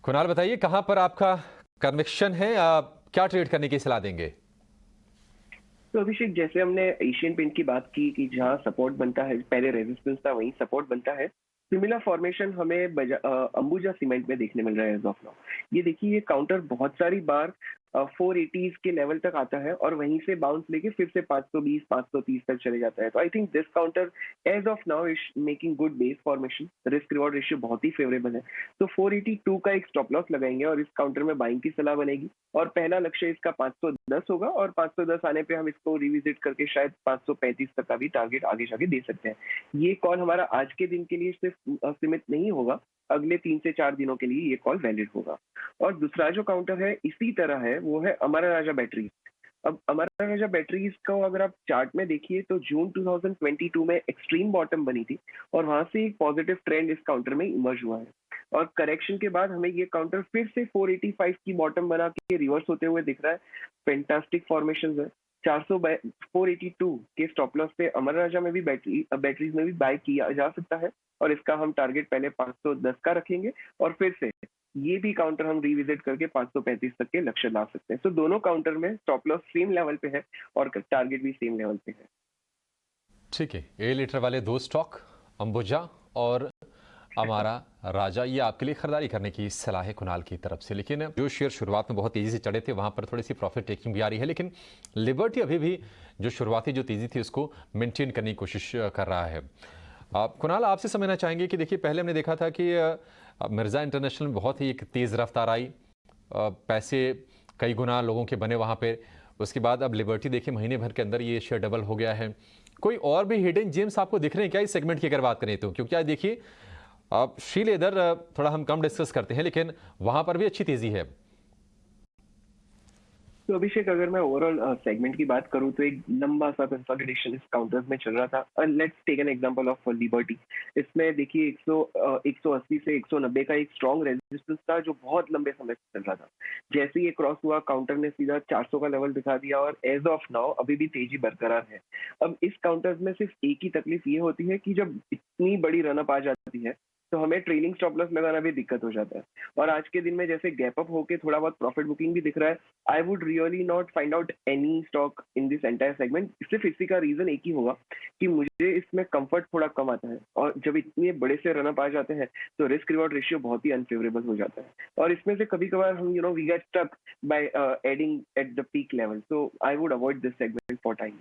कुणाल बताइए कहां पर आपका कन्विक्शन है, आप क्या ट्रेड करने की सलाह देंगे? तो अभिषेक, जैसे हमने एशियन पेंट की बात की कि जहाँ सपोर्ट बनता है, पहले रेजिस्टेंस था वहीं सपोर्ट बनता है। सिमिलर फॉर्मेशन हमें अंबुजा सीमेंट में देखने मिल रहा है एज ऑफ नाउ। ये देखिए, ये काउंटर बहुत सारी बार 480s के लेवल तक आता है और वहीं से बाउंस लेके फिर से 520 530 तक चले जाता है। तो I think this counter edge of now is making good base formation. Risk reward ratio बहुत ही फेवरेबल है। तो 482 का एक स्टॉप लॉस लगाएंगे और इस काउंटर में बाइंग की सलाह बनेगी। और पहला लक्ष्य इसका 510 होगा और 510 आने पे हम इसको रिविजिट करके शायद 535 तक का भी टारगेट आगे जाके दे सकते हैं। ये कॉल हमारा आज के दिन के लिए सिर्फ सीमित नहीं होगा, अगले 3 से 4 दिनों के लिए ये कॉल वैलिड होगा। और दूसरा जो काउंटर है इसी तरह है, वो है अमरा राजा बैटरीज। अब अमरा राजा बैटरीज को अगर आप चार्ट में देखिए तो जून 2022 में एक्सट्रीम बॉटम बनी थी और वहां से एक पॉजिटिव ट्रेंड इस काउंटर में इमर्ज हुआ है। और करेक्शन के बाद हमें ये काउंटर फिर से 485 की बॉटम बना के रिवर्स होते हुए दिख रहा है। फैंटास्टिक फॉर्मेशन है। 482 के स्टॉप लॉस पे अमर राजा में भी बैटरीज में भी बाय किया जा सकता है। और इसका हम टारगेट पहले 510 का रखेंगे और फिर से ये भी काउंटर हम रिविजिट करके 535 तक के लक्ष्य ला सकते हैं। तो दोनों काउंटर में स्टॉप लॉस सेम लेवल पे है और टारगेट भी सेम लेवल पे है। ठीक है, ए लीटर वाले दो स्टॉक अंबुजा और अमारा राजा, ये आपके लिए खरीदारी करने की सलाह है कुणाल की तरफ से। लेकिन जो शेयर शुरुआत में बहुत तेजी से चढ़े थे वहां पर थोड़ी सी प्रॉफिट टेकिंग भी आ रही है, लेकिन लिबर्टी अभी भी जो शुरुआती जो तेजी थी उसको मेंटेन करने की कोशिश कर रहा है। कुणाल, आपसे समझना चाहेंगे कि देखिए पहले हमने देखा था कि मिर्ज़ा इंटरनेशनल में बहुत ही एक तेज़ रफ्तार आई, पैसे कई गुना लोगों के बने वहाँ पे। उसके बाद अब लिबर्टी देखिए महीने भर के अंदर ये शेयर डबल हो गया है। कोई और भी हिडन जेम्स आपको दिख रहे हैं क्या इस सेगमेंट की अगर बात करें तो? क्योंकि आज देखिए अब श्री लेदर थोड़ा हम कम डिस्कस करते हैं, लेकिन वहां पर भी अच्छी तेजी है। तो अभिषेक, अगर मैं ओवरऑल सेगमेंट की बात करूं तो एक लंबा सा कंसोलिडेशन इस काउंटर्स में चल रहा था। Let's take an example of liberty. इसमें देखिए 180 से 190 का एक स्ट्रॉन्ग रेजिस्टेंस था जो बहुत लंबे समय से चल रहा था। जैसे ही ये क्रॉस हुआ, काउंटर ने सीधा 400 का लेवल दिखा दिया और एज ऑफ नाउ अभी भी तेजी बरकरार है। अब इस काउंटर्स में सिर्फ एक ही तकलीफ ये होती है कि जब इतनी बड़ी रनअप आ जाती है तो हमें ट्रेलिंग स्टॉप लॉस लगाना भी दिक्कत हो जाता है। और आज के दिन में जैसे गैप अप होके थोड़ा बहुत प्रॉफिट बुकिंग भी दिख रहा है। I would really not find out any stock in this entire segment. सिर्फ इसी का रीजन एक ही होगा कि मुझे इसमें कंफर्ट थोड़ा कम आता है और जब इतने बड़े से रनअप आ जाते हैं तो रिस्क रिवॉर्ड रेशियो बहुत ही अनफेवरेबल हो जाता है। और इसमें से कभी कभार हम we get stuck by adding at the peak level. So I would avoid this segment for time.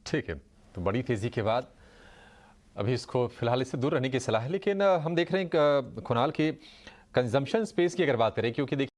ठीक है, तो बड़ी तेजी के बाद अभी इसको फिलहाल इससे दूर रहने की सलाह है। लेकिन हम देख रहे हैं कुणाल की कंजम्पशन स्पेस की अगर बात करें, क्योंकि देखिए